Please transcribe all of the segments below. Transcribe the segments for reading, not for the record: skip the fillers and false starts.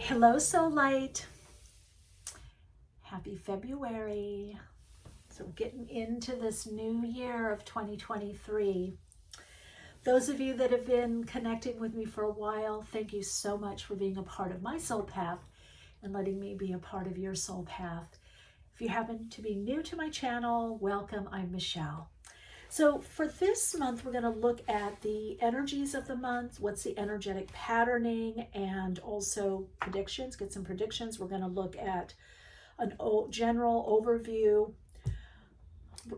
Hello, Soul Light. Happy February. So we're getting into this new year of 2023. Those of you that have been connecting with me for a while, thank you so much for being a part of my soul path and letting me be a part of your soul path. If you happen to be new to my channel, welcome. I'm Michelle. So for this month, we're going to look at the energies of the month, what's the energetic patterning, and also predictions, get some predictions. We're going to look at a general overview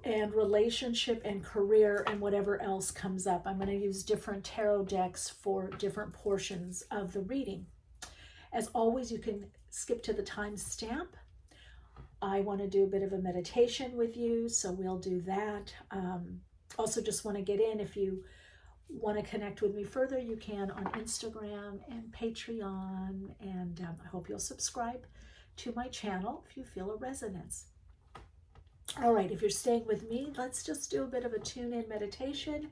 and relationship and career and whatever else comes up. I'm going to use different tarot decks for different portions of the reading. As always, you can skip to the timestamp. I want to do a bit of a meditation with you, so we'll do that. Also just want to get in, if you want to connect with me further, you can on Instagram and Patreon, and I hope you'll subscribe to my channel if you feel a resonance. All right, if you're staying with me, let's just do a bit of a tune-in meditation.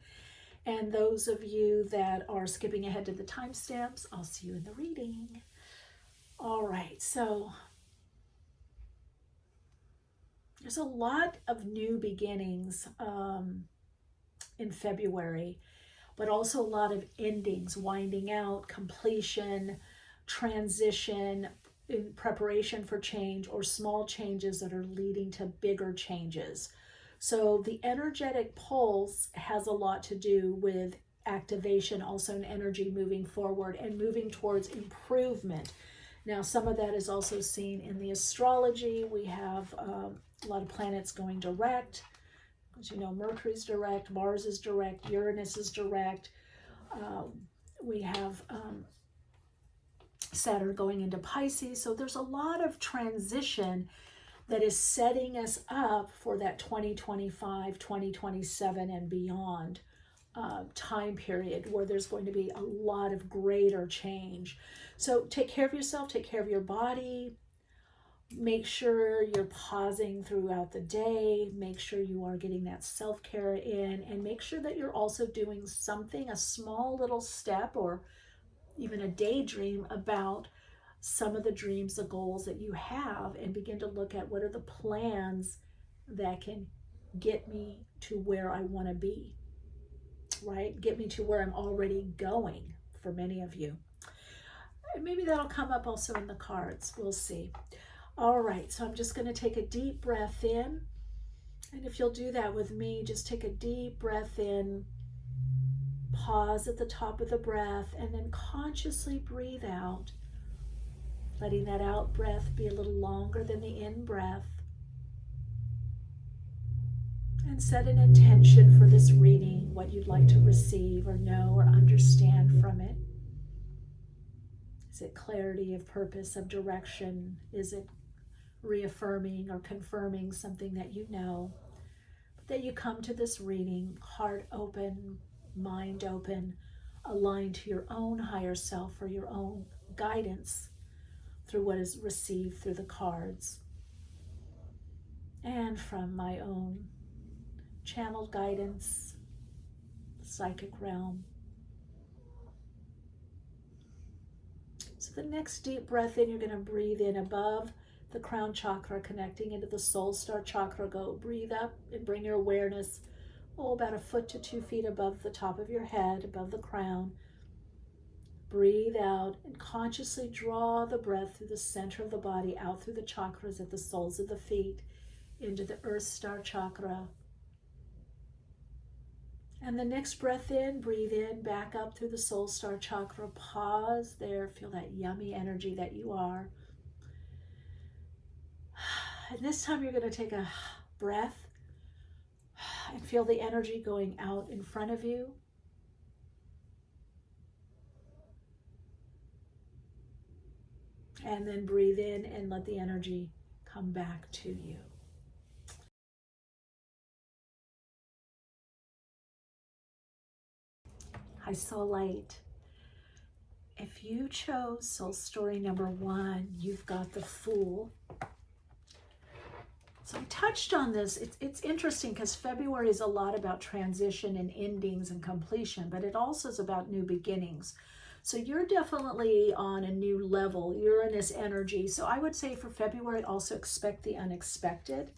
And those of you that are skipping ahead to the timestamps, I'll see you in the reading. All right, so there's a lot of new beginnings in February, but also a lot of endings, winding out, completion, transition, in preparation for change, or small changes that are leading to bigger changes. So the energetic pulse has a lot to do with activation, also an energy moving forward and moving towards improvement. Now, some of that is also seen in the astrology. We have a lot of planets going direct. As you know, Mercury's direct, Mars is direct, Uranus is direct. We have Saturn going into Pisces. So there's a lot of transition that is setting us up for that 2025, 2027 and beyond time period, where there's going to be a lot of greater change. So take care of yourself, take care of your body. Make sure you're pausing throughout the day. Make sure you are getting that self-care in, and make sure that you're also doing something, a small little step or even a daydream about some of the dreams, the goals that you have, and begin to look at what are the plans that can get me to where I want to be, right? Get me to where I'm already going for many of you. And maybe that'll come up also in the cards. We'll see. All right, so I'm just going to take a deep breath in. And if you'll do that with me, just take a deep breath in, pause at the top of the breath, and then consciously breathe out, letting that out breath be a little longer than the in breath. And set an intention for this reading, what you'd like to receive or know or understand from it. Is it clarity of purpose, of direction? Is it reaffirming or confirming something that you know? But that you come to this reading, heart open, mind open, aligned to your own higher self or your own guidance through what is received through the cards, and from my own channeled guidance, psychic realm. So the next deep breath in, you're going to breathe in above the crown chakra, connecting into the soul star chakra. Go breathe up and bring your awareness about 1 foot to 2 feet above the top of your head, above the crown. Breathe out and consciously draw the breath through the center of the body, out through the chakras at the soles of the feet, into the earth star chakra. And the next breath in, breathe in, back up through the soul star chakra. Pause there, feel that yummy energy that you are. And this time you're going to take a breath and feel the energy going out in front of you. And then breathe in and let the energy come back to you. Hi, Soul Light. If you chose soul story number 1, you've got the Fool. So I touched on this. It's interesting because February is a lot about transition and endings and completion, but it also is about new beginnings. So you're definitely on a new level, Uranus energy. So I would say for February, also expect the unexpected.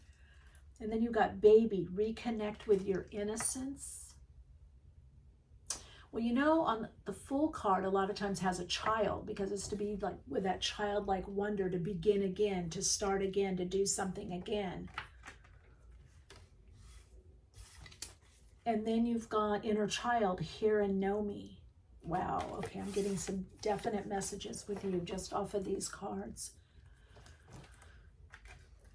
And then you got baby, reconnect with your innocence. Well, you know, on the Fool card, a lot of times has a child, because it's to be like with that childlike wonder, to begin again, to start again, to do something again. And then you've got inner child, hear and know me. Wow, okay, I'm getting some definite messages with you just off of these cards.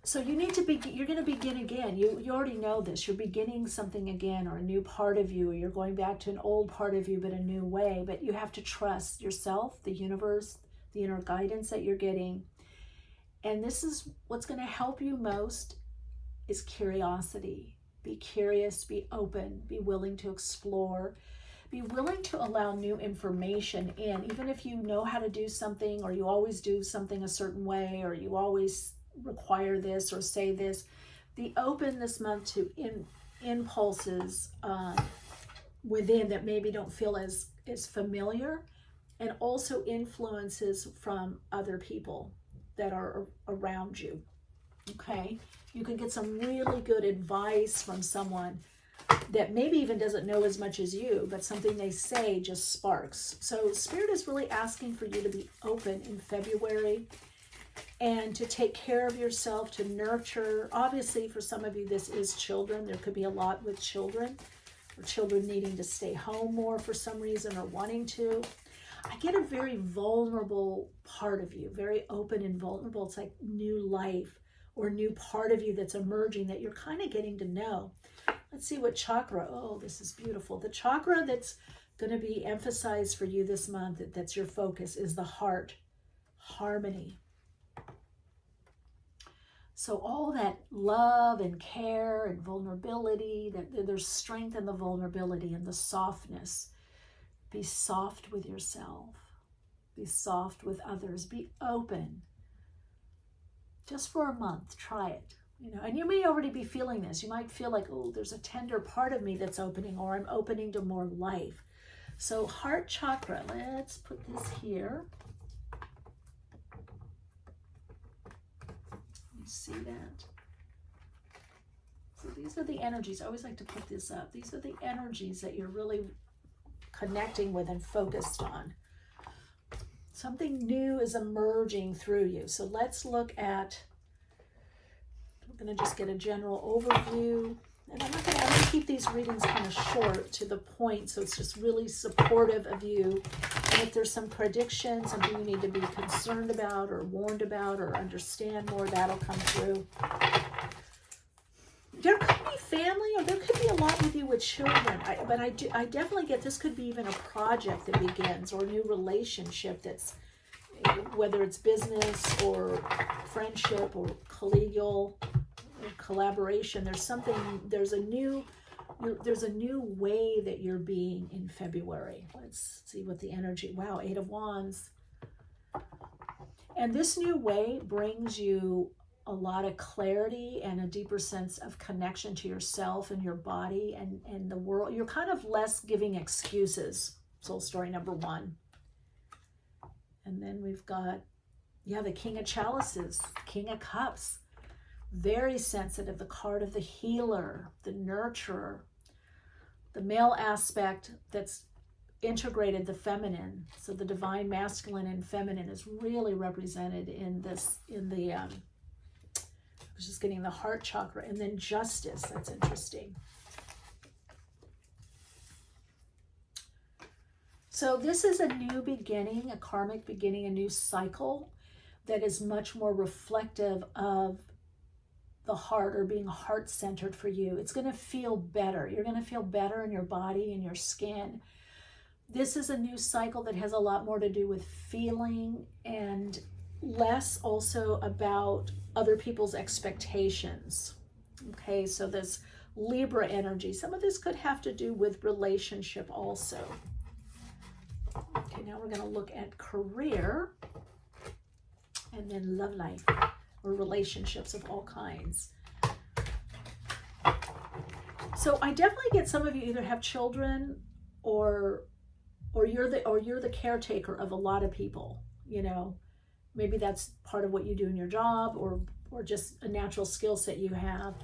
So you need to be, you're going to begin again. You already know this. You're beginning something again, or a new part of you, or you're going back to an old part of you, but a new way. But you have to trust yourself, the universe, the inner guidance that you're getting. And this is what's going to help you most is curiosity. Be curious, be open, be willing to explore. Be willing to allow new information in, even if you know how to do something, or you always do something a certain way, or you always require this or say this. Be open this month to impulses within that maybe don't feel as familiar, and also influences from other people that are around you. Okay, you can get some really good advice from someone that maybe even doesn't know as much as you, but something they say just sparks. So Spirit is really asking for you to be open in February and to take care of yourself, to nurture. Obviously, for some of you, this is children. There could be a lot with children, or children needing to stay home more for some reason, or wanting to. I get a very vulnerable part of you, very open and vulnerable. It's like new life or new part of you that's emerging that you're kind of getting to know. Let's see what chakra. Oh, this is beautiful. The chakra that's going to be emphasized for you this month, that's your focus, is the heart, harmony. So all that love and care and vulnerability, that there's strength in the vulnerability and the softness. Be soft with yourself. Be soft with others. Be open. Just for a month, try it. You know, and you may already be feeling this. You might feel like, oh, there's a tender part of me that's opening, or I'm opening to more life. So heart chakra, let's put this here. You see that? So these are the energies. I always like to put this up. These are the energies that you're really connecting with and focused on. Something new is emerging through you. So let's look at, we're going to just get a general overview. And I'm going to keep these readings kind of short, to the point, so it's just really supportive of you. And if there's some prediction, something you need to be concerned about or warned about or understand more, that'll come through. There could be family, or there could be a lot with you with children. I definitely get this could be even a project that begins, or a new relationship that's, whether it's business or friendship or collegial or collaboration. There's a new way that you're being in February. Let's see what the energy, wow, 8 of Wands. And this new way brings you a lot of clarity and a deeper sense of connection to yourself and your body and the world. You're kind of less giving excuses. Soul story number 1. And then we've got, the King of Chalices, King of Cups. Very sensitive, the card of the healer, the nurturer, the male aspect that's integrated the feminine. So the divine masculine and feminine is really represented in this, I was just getting the heart chakra. And then justice, that's interesting. So this is a new beginning, a karmic beginning, a new cycle that is much more reflective of the heart, or being heart-centered for you. It's going to feel better. You're going to feel better in your body and your skin. This is a new cycle that has a lot more to do with feeling, and less also about other people's expectations. Okay, so this Libra energy, some of this could have to do with relationship also. Okay, now we're going to look at career, and then love life, or relationships of all kinds. So I definitely get some of you either have children, or or you're the caretaker of a lot of people, maybe that's part of what you do in your job, or just a natural skill set you have.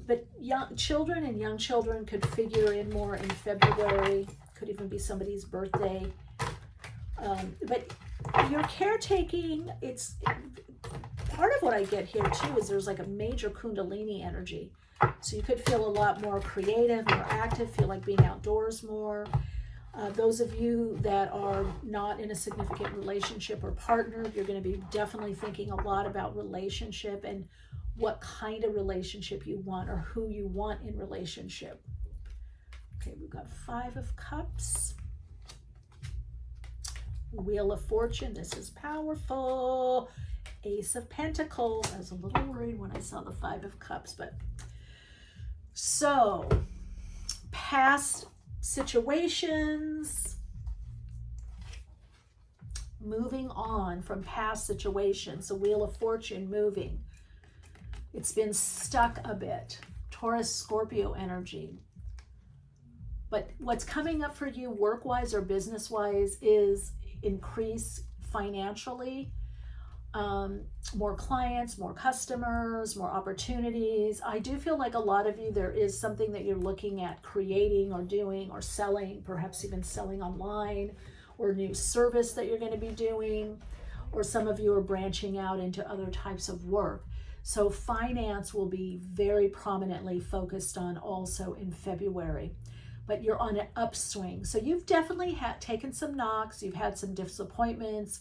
But young children could figure in more in February, could even be somebody's birthday. But your caretaking, it's part of what I get here too is there's like a major Kundalini energy. So you could feel a lot more creative, more active, feel like being outdoors more. Those of you that are not in a significant relationship or partnered, you're going to be definitely thinking a lot about relationship and what kind of relationship you want or who you want in relationship. Okay, we've got 5 of Cups. Wheel of Fortune, this is powerful. Ace of Pentacles. I was a little worried when I saw the 5 of Cups, but so past situations, moving on from past situations. So Wheel of Fortune moving. It's been stuck a bit. Taurus, Scorpio energy. But what's coming up for you work-wise or business-wise is increase financially, more clients, more customers, more opportunities. I do feel like a lot of you, there is something that you're looking at creating or doing or selling, perhaps even selling online, or new service that you're going to be doing, or some of you are branching out into other types of work. So finance will be very prominently focused on also in February. But you're on an upswing. So you've definitely taken some knocks. You've had some disappointments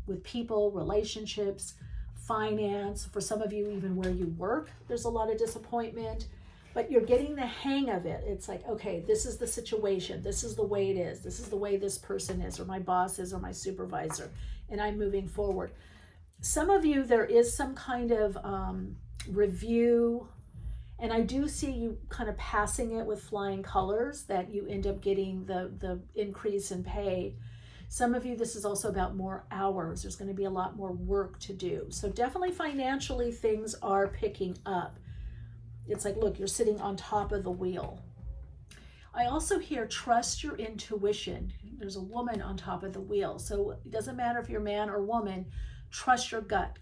with people, relationships, finance. For some of you, even where you work, there's a lot of disappointment. But you're getting the hang of it. It's like, okay, this is the situation. This is the way it is. This is the way this person is, or my boss is, or my supervisor. And I'm moving forward. Some of you, there is some kind of review. And I do see you kind of passing it with flying colors, that you end up getting the increase in pay. Some of you, this is also about more hours. There's going to be a lot more work to do. So definitely financially, things are picking up. It's like, look, you're sitting on top of the wheel. I also hear trust your intuition. There's a woman on top of the wheel. So it doesn't matter if you're man or woman, trust your gut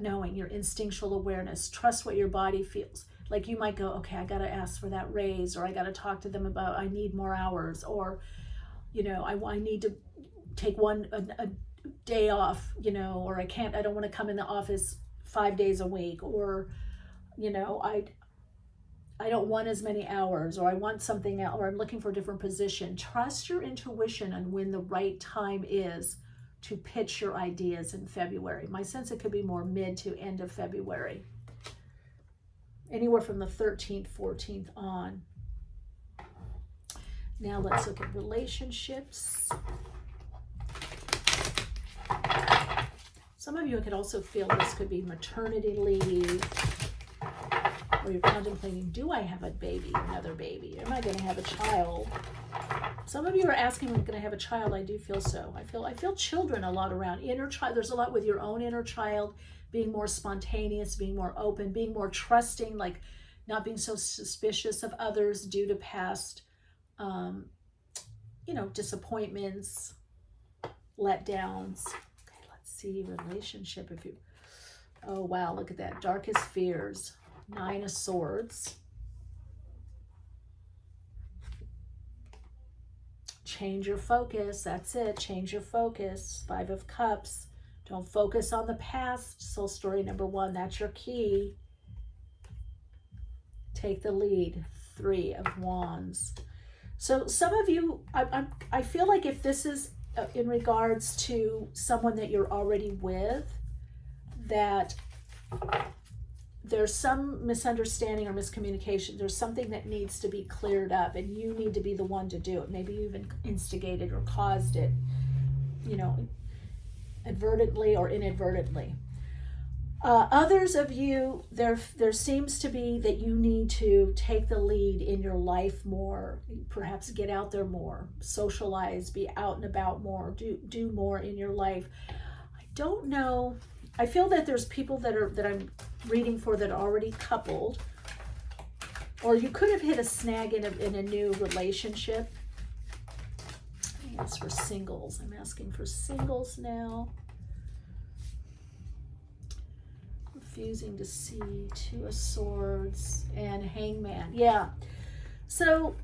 knowing, your instinctual awareness. Trust what your body feels. Like you might go, okay, I got to ask for that raise, or I got to talk to them about, I need more hours, or, I need to take a day off, or I don't want to come in the office 5 days a week, or, I don't want as many hours, or I want something else, or I'm looking for a different position. Trust your intuition on when the right time is to pitch your ideas in February. My sense, it could be more mid to end of February. Anywhere from the 13th, 14th on. Now let's look at relationships. Some of you could also feel this could be maternity leave, or you're contemplating, do I have another baby? Am I going to have a child? Some of you are asking, when I'm going to have a child. I do feel so. I feel children a lot around. Inner child, there's a lot with your own inner child, being more spontaneous, being more open, being more trusting, like not being so suspicious of others due to past, disappointments, letdowns. Okay, let's see, relationship. Oh wow, look at that, darkest fears, 9 of Swords. Change your focus, that's it, change your focus, 5 of Cups. Don't focus on the past, soul story number 1, that's your key. Take the lead, 3 of Wands. So some of you, I feel like if this is in regards to someone that you're already with, that there's some misunderstanding or miscommunication. There's something that needs to be cleared up, and you need to be the one to do it. Maybe you even instigated or caused it, advertently or inadvertently. Others of you, there seems to be that you need to take the lead in your life more, perhaps get out there more, socialize, be out and about more, do more in your life. I don't know. I feel that there's people that I'm reading for that are already coupled, or you could have hit a snag in a new relationship. is for singles. I'm asking for singles now. Refusing to see, Two of Swords and Hangman. Yeah. So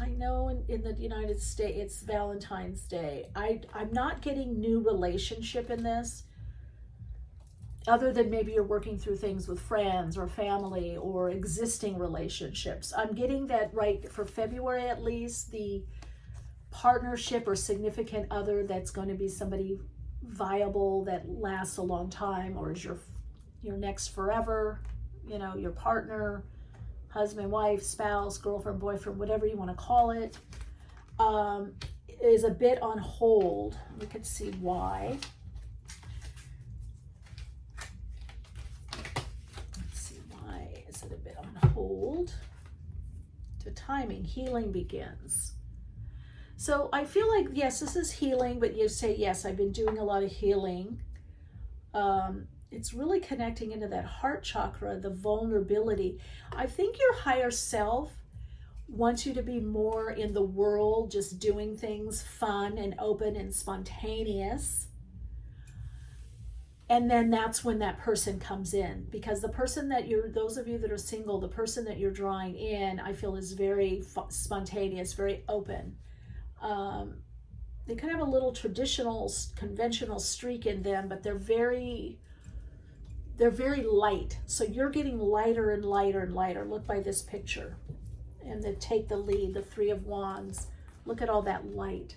I know in the United States it's Valentine's Day. I'm not getting new relationship in this, other than maybe you're working through things with friends or family or existing relationships. I'm getting that right for February at least, the partnership or significant other that's going to be somebody viable that lasts a long time, or is your next forever, your partner, husband, wife, spouse, girlfriend, boyfriend, whatever you want to call it, is a bit on hold. We can see why. Let's see, why is it a bit on hold? To timing, healing begins. So I feel like, yes, this is healing, but you say, yes, I've been doing a lot of healing. It's really connecting into that heart chakra, the vulnerability. I think your higher self wants you to be more in the world, just doing things fun and open and spontaneous. And then that's when that person comes in, because the person that those of you that are single, the person that you're drawing in, I feel is very spontaneous, very open. They kind of have a little traditional, conventional streak in them, but they're very light. So you're getting lighter and lighter and lighter. Look by this picture. And then take the lead, the Three of Wands. Look at all that light.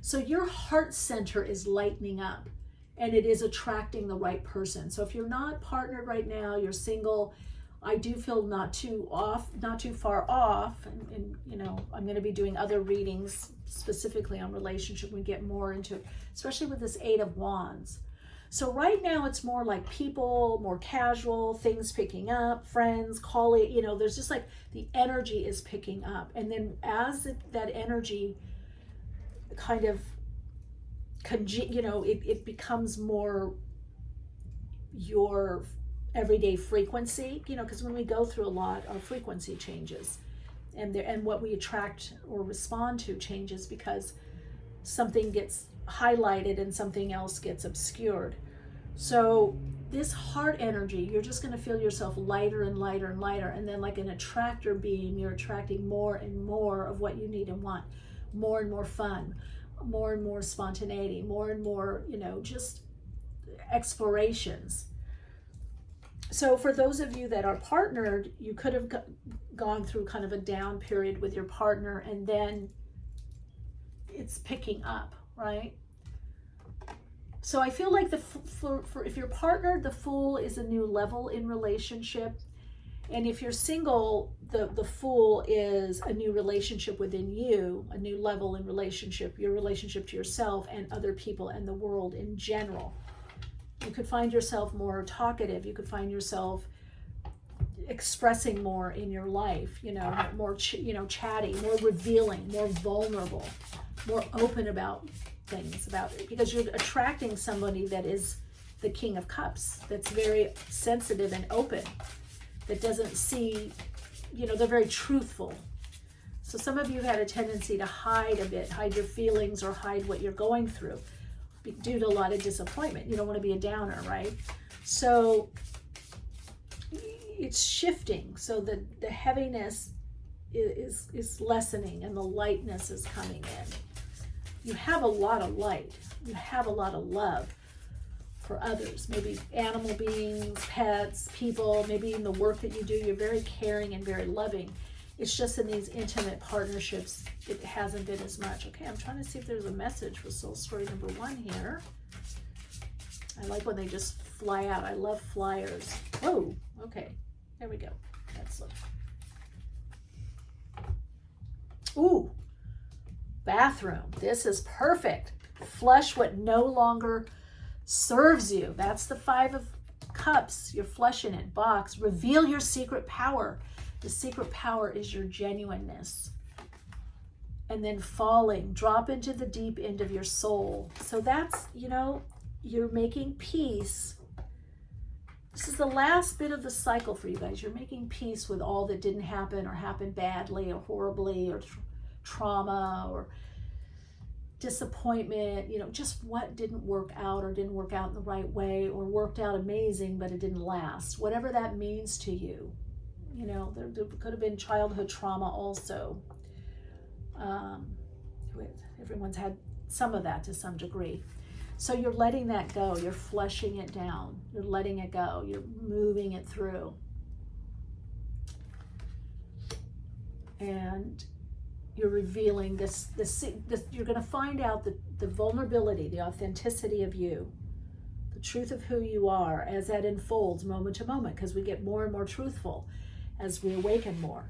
So your heart center is lightening up, and it is attracting the right person. So if you're not partnered right now, you're single, I do feel not too far off. And I'm going to be doing other readings specifically on relationship. We get more into it, especially with this Eight of Wands. So right now it's more like people, more casual, things picking up, friends, colleagues, there's just like the energy is picking up. And then as that energy kind of, it becomes more your everyday frequency, because when we go through a lot, our frequency changes. And what we attract or respond to changes because something gets highlighted and something else gets obscured. So this heart energy, you're just going to feel yourself lighter and lighter and lighter. And then like an attractor beam, you're attracting more and more of what you need and want. More and more fun, more and more spontaneity, more and more, just explorations. So for those of you that are partnered, you could have gone through kind of a down period with your partner, and then it's picking up, right? So I feel like for if you're partnered, the Fool is a new level in relationship. And if you're single, the Fool is a new relationship within you, a new level in relationship, your relationship to yourself and other people and the world in general. You could find yourself more talkative. You could find yourself expressing more in your life, more, chatty, more revealing, more vulnerable, more open about things, because you're attracting somebody that is the King of Cups, that's very sensitive and open, that doesn't see, they're very truthful. So some of you had a tendency to hide a bit, hide your feelings or hide what you're going through due to a lot of disappointment. You don't want to be a downer, right? So it's shifting. So the heaviness is lessening and the lightness is coming in. You have a lot of light. You have a lot of love for others, maybe animal beings, pets, people, maybe in the work that you do, you're very caring and very loving. It's just in these intimate partnerships, it hasn't been as much. Okay, I'm trying to see if there's a message for soul story number 1 here. I like when they just fly out. I love flyers. Oh, okay, there we go. Let's look. Ooh, bathroom. This is perfect. Flush what no longer serves you. That's the 5 of Cups. You're flushing it. Box. Reveal your secret power. The secret power is your genuineness. And then falling. Drop into the deep end of your soul. So that's, you're making peace. This is the last bit of the cycle for you guys. You're making peace with all that didn't happen or happened badly or horribly or trauma or disappointment, just what didn't work out or didn't work out in the right way or worked out amazing, but it didn't last. Whatever that means to you, there could have been childhood trauma also. Everyone's had some of that to some degree. So you're letting that go. You're flushing it down. You're letting it go. You're moving it through. And you're revealing this you're going to find out the vulnerability, the authenticity of you, the truth of who you are as that unfolds moment to moment, because we get more and more truthful as we awaken more.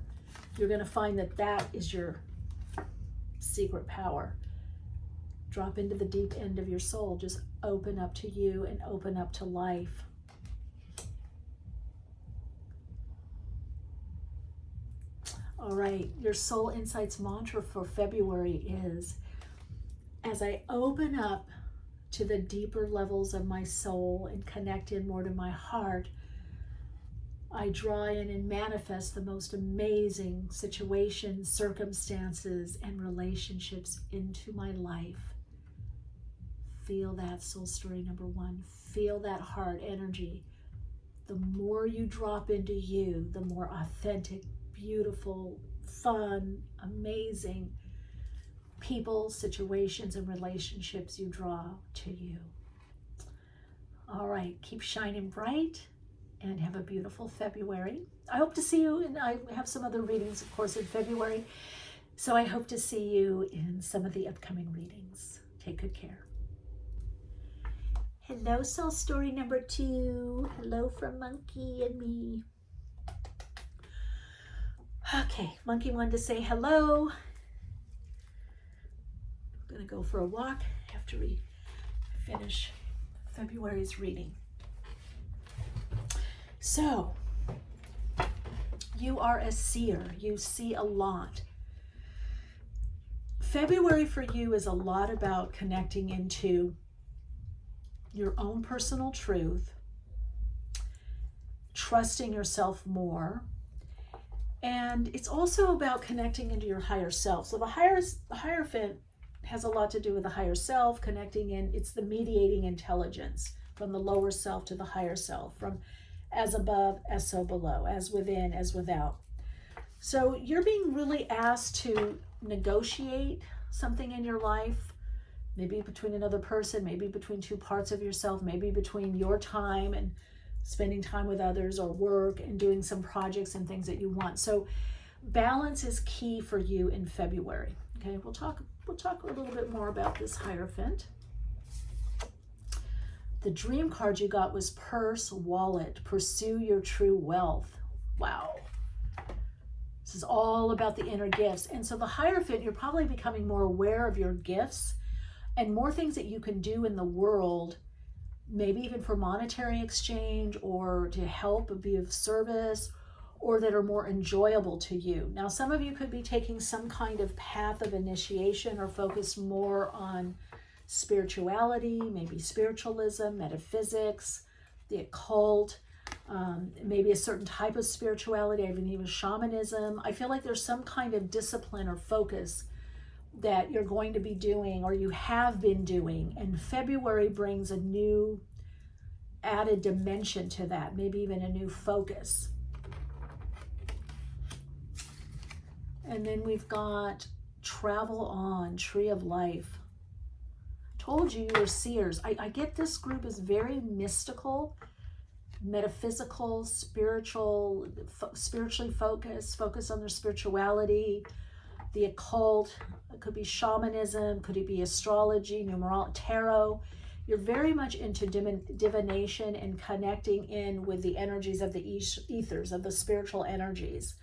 You're going to find that is your secret power. Drop into the deep end of your soul. Just open up to you and open up to life. All right, your Soul Insights mantra for February is, as I open up to the deeper levels of my soul and connect in more to my heart, I draw in and manifest the most amazing situations, circumstances, and relationships into my life. Feel that, soul story number 1. Feel that heart energy. The more you drop into you, the more authentic, beautiful, fun, amazing people, situations, and relationships you draw to you. All right, keep shining bright and have a beautiful February. I hope to see you, and I have some other readings, of course, in February. So I hope to see you in some of the upcoming readings. Take good care. Hello, soul story number 2. Hello from Monkey and me. Okay, Monkey wanted to say hello. I'm going to go for a walk after we finish February's reading. So, you are a seer. You see a lot. February for you is a lot about connecting into your own personal truth, trusting yourself more, and it's also about connecting into your higher self. So the Hierophant has a lot to do with the higher self, connecting in. It's the mediating intelligence from the lower self to the higher self, from as above, as so below, as within, as without. So you're being really asked to negotiate something in your life, maybe between another person, maybe between two parts of yourself, maybe between your time and spending time with others, or work and doing some projects and things that you want. So balance is key for you in February. Okay, we'll talk a little bit more about this Hierophant. The dream card you got was purse, wallet, pursue your true wealth. Wow. This is all about the inner gifts. And so the Hierophant, you're probably becoming more aware of your gifts and more things that you can do in the world, maybe even for monetary exchange or to help, be of service, or that are more enjoyable to you. Now, some of you could be taking some kind of path of initiation or focus more on spirituality, maybe spiritualism, metaphysics, the occult, maybe a certain type of spirituality, even shamanism. I feel like there's some kind of discipline or focus that you're going to be doing or you have been doing, and February brings a new added dimension to that, maybe even a new focus. And then we've got travel on, tree of life. Told you were seers. I get this group is very mystical, metaphysical, spiritually focused on their spirituality, the occult. It could be shamanism, could it be astrology, numerology, tarot. You're very much into divination and connecting in with the energies of the ethers, of the spiritual energies.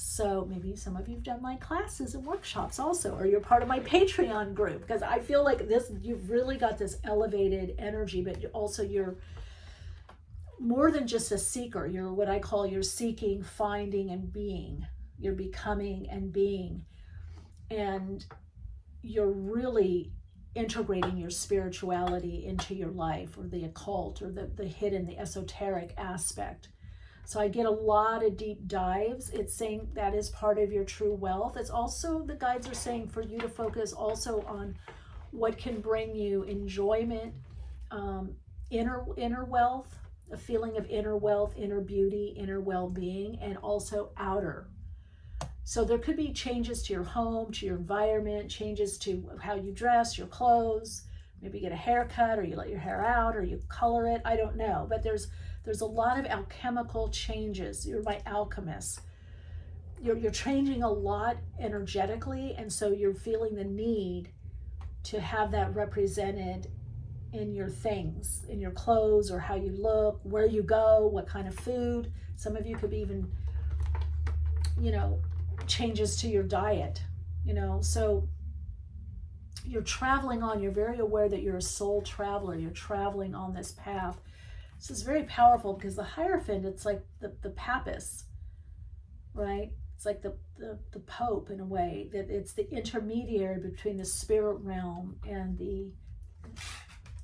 So maybe some of you have done my classes and workshops also, or you're part of my Patreon group, because I feel like this, you've really got this elevated energy, but also you're more than just a seeker. You're what I call you're seeking, finding, and being. You're becoming and being. And you're really integrating your spirituality into your life, or the occult, or the hidden, the esoteric aspect. So I get a lot of deep dives. It's saying that is part of your true wealth. It's also, the guides are saying for you to focus also on what can bring you enjoyment, inner wealth, a feeling of inner wealth, inner beauty, inner well-being, and also outer. So there could be changes to your home, to your environment, changes to how you dress, your clothes. Maybe you get a haircut, or you let your hair out, or you color it. I don't know. But there's a lot of alchemical changes. You're my alchemist. You're changing a lot energetically, and so you're feeling the need to have that represented in your things, in your clothes, or how you look, where you go, what kind of food. Some of you could be even, changes to your diet, so you're traveling on, you're very aware that you're a soul traveler, you're traveling on this path. This is very powerful because the Hierophant, it's like the Papist, right? It's like the Pope in a way, that it's the intermediary between the spirit realm and the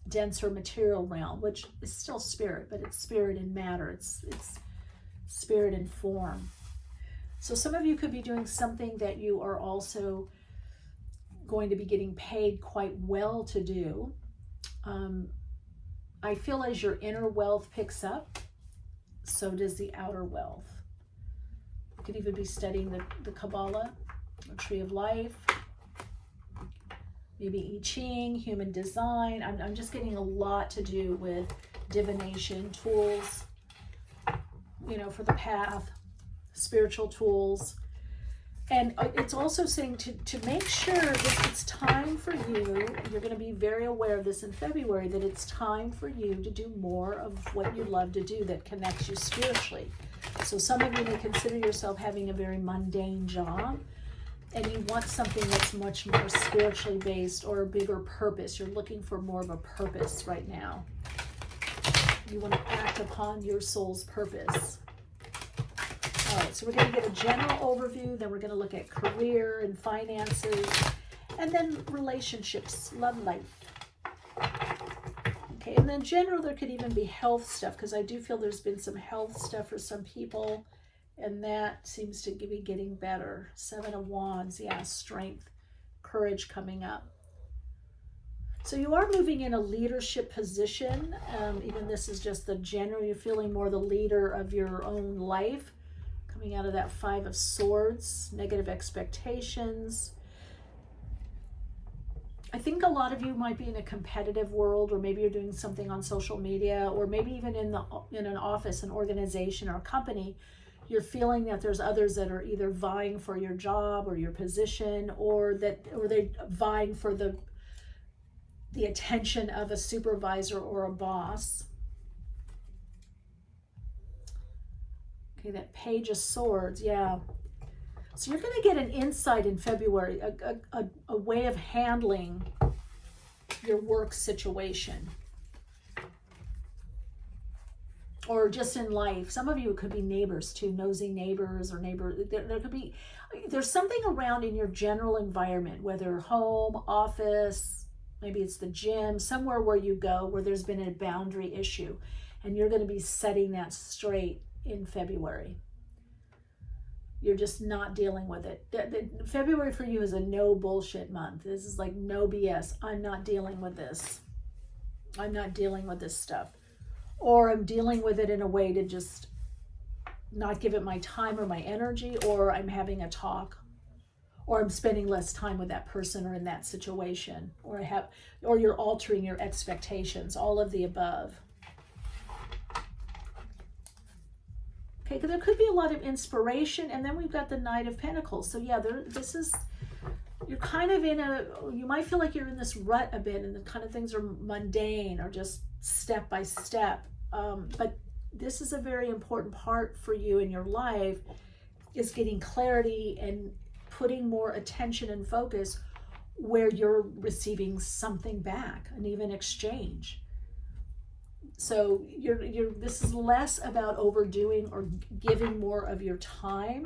denser material realm, which is still spirit, but it's spirit in matter, it's spirit in form. So some of you could be doing something that you are also going to be getting paid quite well to do. I feel as your inner wealth picks up, so does the outer wealth. You could even be studying the Kabbalah, the Tree of Life, maybe I Ching, human design. I'm just getting a lot to do with divination tools, for the path, spiritual tools. And it's also saying to make sure that it's time for you, you're going to be very aware of this in February, that it's time for you to do more of what you love to do that connects you spiritually. So some of you may consider yourself having a very mundane job, and you want something that's much more spiritually based or a bigger purpose. You're looking for more of a purpose right now. You want to act upon your soul's purpose. All right, so we're going to get a general overview, then we're going to look at career and finances, and then relationships, love life. Okay, and then general, there could even be health stuff, because I do feel there's been some health stuff for some people, and that seems to be getting better. 7 of Wands, yeah, strength, courage coming up. So you are moving in a leadership position. Even this is just the general, you're feeling more the leader of your own life. Coming out of that 5 of Swords, negative expectations. I think a lot of you might be in a competitive world, or maybe you're doing something on social media, or maybe even in an office, an organization, or a company. You're feeling that there's others that are either vying for your job or your position, or they're vying for the attention of a supervisor or a boss. Okay, that Page of Swords, yeah. So you're going to get an insight in February, a way of handling your work situation. Or just in life. Some of you could be neighbors too, nosy neighbors, or there could be, there's something around in your general environment, whether home, office, maybe it's the gym, somewhere where you go where there's been a boundary issue, and you're going to be setting that straight in February. You're just not dealing with it. February for you is a no bullshit month. This is like no BS. I'm not dealing with this. I'm not dealing with this stuff. Or I'm dealing with it in a way to just not give it my time or my energy, or I'm having a talk, or I'm spending less time with that person or in that situation, or you're altering your expectations, all of the above. Okay, there could be a lot of inspiration, and then we've got the Knight of Pentacles. So yeah, you're kind of you might feel like you're in this rut a bit, and the kind of things are mundane or just step by step. But this is a very important part for you in your life, is getting clarity and putting more attention and focus where you're receiving something back, an even exchange. So this is less about overdoing or giving more of your time,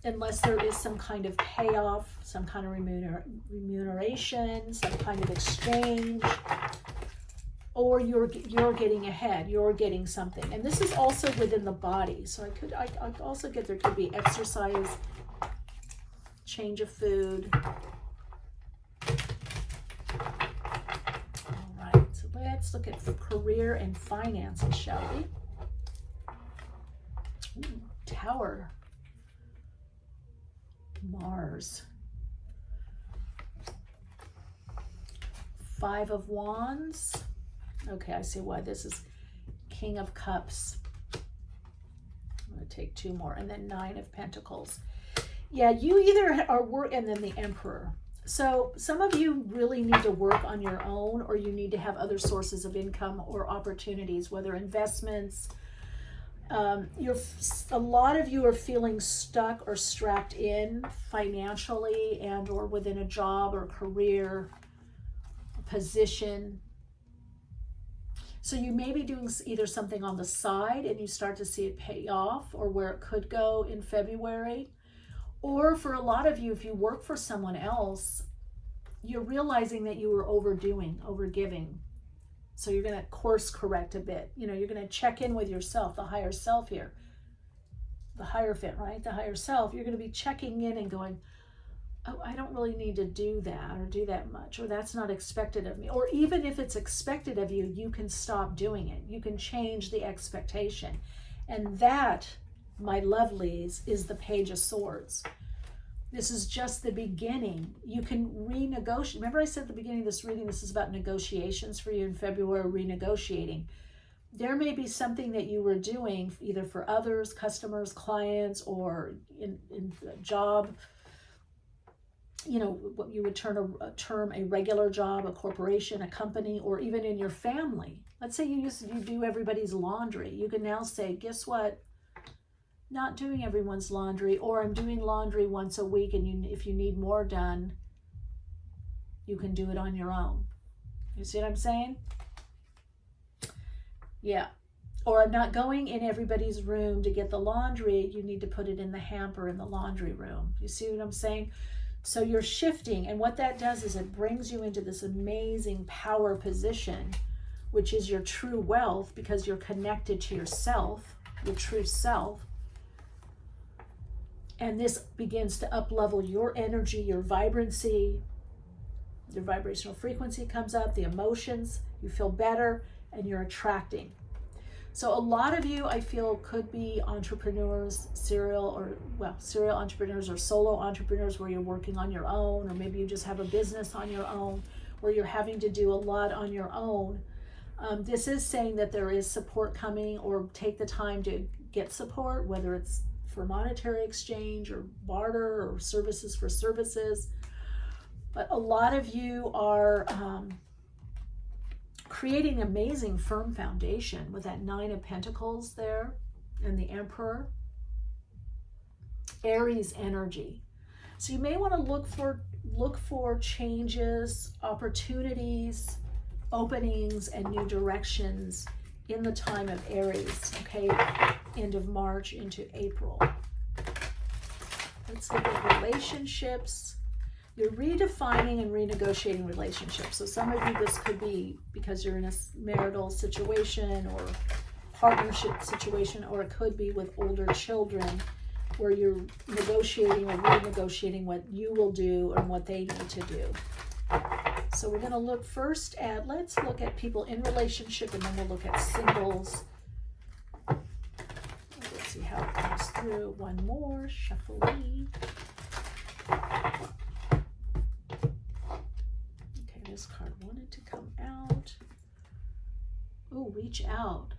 unless there is some kind of payoff, some kind of remuneration, some kind of exchange. or you're getting ahead, you're getting something. And this is also within the body. So I also get there could be exercise, change of food. All right, so let's look at career and finances, shall we? Ooh, Tower. Mars. 5 of Wands. Okay, I see why this is King of Cups. I'm going to take 2 more. And then 9 of Pentacles. Yeah, you either are and then the Emperor. So some of you really need to work on your own, or you need to have other sources of income or opportunities, whether investments. A lot of you are feeling stuck or strapped in financially and or within a job or career position. So you may be doing either something on the side and you start to see it pay off, or where it could go in February. Or for a lot of you, if you work for someone else, you're realizing that you were overgiving. So you're going to course correct a bit. You know, you're going to check in with yourself, the higher self here. The Hierophant, right? The higher self. You're going to be checking in and going, oh, I don't really need to do that or do that much, or that's not expected of me. Or even if it's expected of you, you can stop doing it. You can change the expectation. And that, my lovelies, is the Page of Swords. This is just the beginning. You can renegotiate. Remember I said at the beginning of this reading, this is about negotiations for you in February, renegotiating. There may be something that you were doing either for others, customers, clients, or in a job, you know, what you would term a regular job, a corporation, a company, or even in your family. Let's say you do everybody's laundry. You can now say, guess what? Not doing everyone's laundry, or I'm doing laundry once a week, and if you need more done, you can do it on your own. You see what I'm saying? Yeah. Or I'm not going in everybody's room to get the laundry. You need to put it in the hamper in the laundry room. You see what I'm saying? So you're shifting, and what that does is it brings you into this amazing power position, which is your true wealth, because you're connected to yourself, your true self. And this begins to up-level your energy, your vibrancy, your vibrational frequency comes up, the emotions, you feel better, and you're attracting. So a lot of you, I feel, could be entrepreneurs, serial entrepreneurs or solo entrepreneurs, where you're working on your own, or maybe you just have a business on your own, where you're having to do a lot on your own. This is saying that there is support coming, or take the time to get support, whether it's for monetary exchange or barter or services for services. But a lot of you are creating an amazing firm foundation with that 9 of Pentacles there and the Emperor. Aries energy. So you may want to look for changes, opportunities, openings, and new directions in the time of Aries, okay? End of March into April. Let's look at relationships. You're redefining and renegotiating relationships. So some of you, this could be because you're in a marital situation or partnership situation, or it could be with older children, where you're negotiating or renegotiating what you will do and what they need to do. So we're going to look first at, let's look at people in relationship, and then we'll look at singles. Let's see how it comes through. One more, shuffle-y. Okay, this card wanted to come out. Oh, reach out.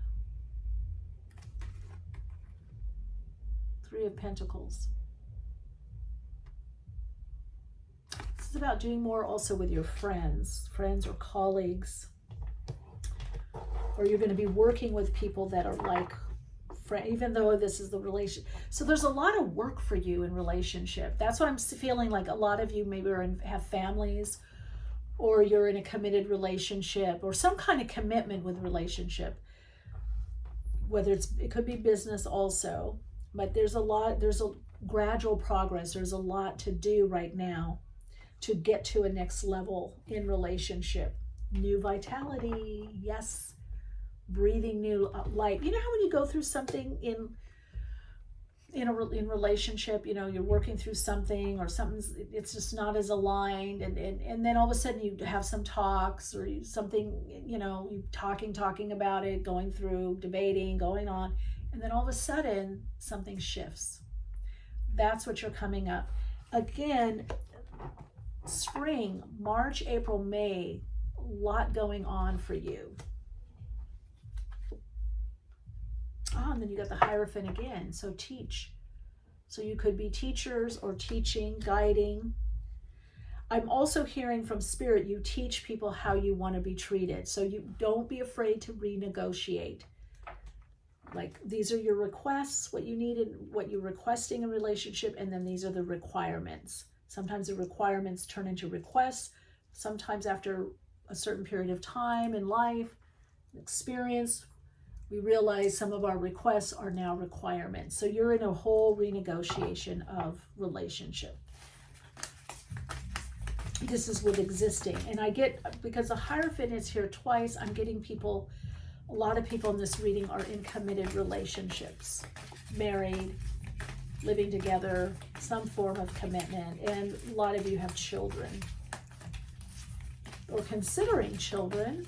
3 of Pentacles. This is about doing more also with your friends or colleagues, or you're going to be working with people that are like friends, even though this is the relation. So there's a lot of work for you in relationship. That's what I'm feeling like. A lot of you maybe have families, or you're in a committed relationship, or some kind of commitment with relationship, whether it could be business also. But there's a gradual progress. There's a lot to do right now to get to a next level in relationship. new vitality. Yes, breathing new life. You know how when you go through something in relationship, you know, you're working through something or something's, it's just not as aligned, and then all of a sudden you have some talks or something, you know, you talking about it, going through, debating, going on, and then all of a sudden something shifts. That's what you're coming up. Again, spring, March, April, May, a lot going on for you. And then you got the Hierophant again. So teach. So you could be teachers or teaching, guiding. I'm also hearing from Spirit, you teach people how you want to be treated. So you don't be afraid to renegotiate. Like, these are your requests, what you need and what you're requesting in a relationship, and then these are the requirements. Sometimes the requirements turn into requests. Sometimes after a certain period of time in life, experience, we realize some of our requests are now requirements. So you're in a whole renegotiation of relationship. This is with existing. And I get, because the Hierophant is here twice, I'm getting people, a lot of people in this reading are in committed relationships, married, living together, some form of commitment, and a lot of you have children or considering children.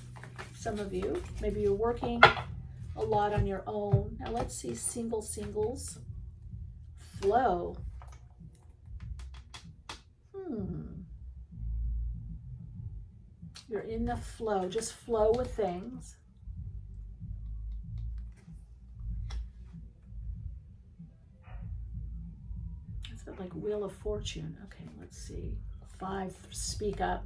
Some of you, maybe you're working a lot on your own. Now let's see, singles, flow. You're in the flow, just flow with things. It's like Wheel of Fortune. Okay, let's see. 5, speak up.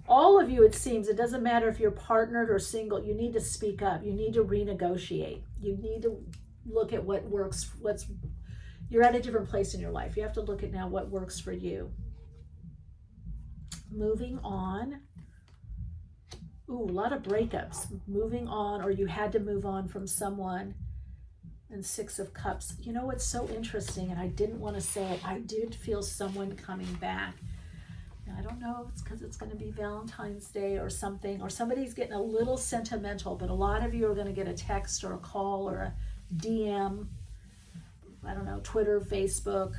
All of you, it seems, it doesn't matter if you're partnered or single, you need to speak up. You need to renegotiate. You need to look at what works. You're at a different place in your life. You have to look at now what works for you. Moving on. Ooh, a lot of breakups. Moving on, or you had to move on from someone. And 6 of Cups. You know what's so interesting, and I didn't want to say it, I did feel someone coming back. I don't know if it's because it's going to be Valentine's Day or something, or somebody's getting a little sentimental, but a lot of you are going to get a text or a call or a DM, I don't know, Twitter, Facebook,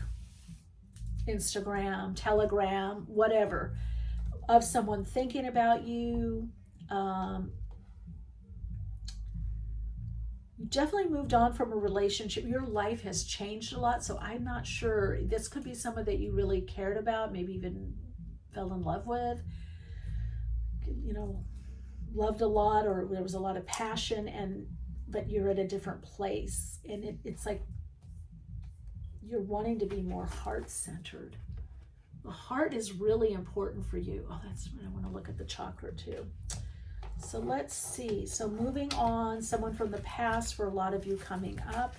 Instagram, Telegram, whatever, of someone thinking about you. You definitely moved on from a relationship. Your life has changed a lot, so I'm not sure. This could be someone that you really cared about, maybe even fell in love with, you know, loved a lot, or there was a lot of passion, but you're at a different place, and it's like you're wanting to be more heart-centered. The heart is really important for you. Oh, that's when I want to look at the chakra too. So let's see. So moving on, someone from the past for a lot of you coming up.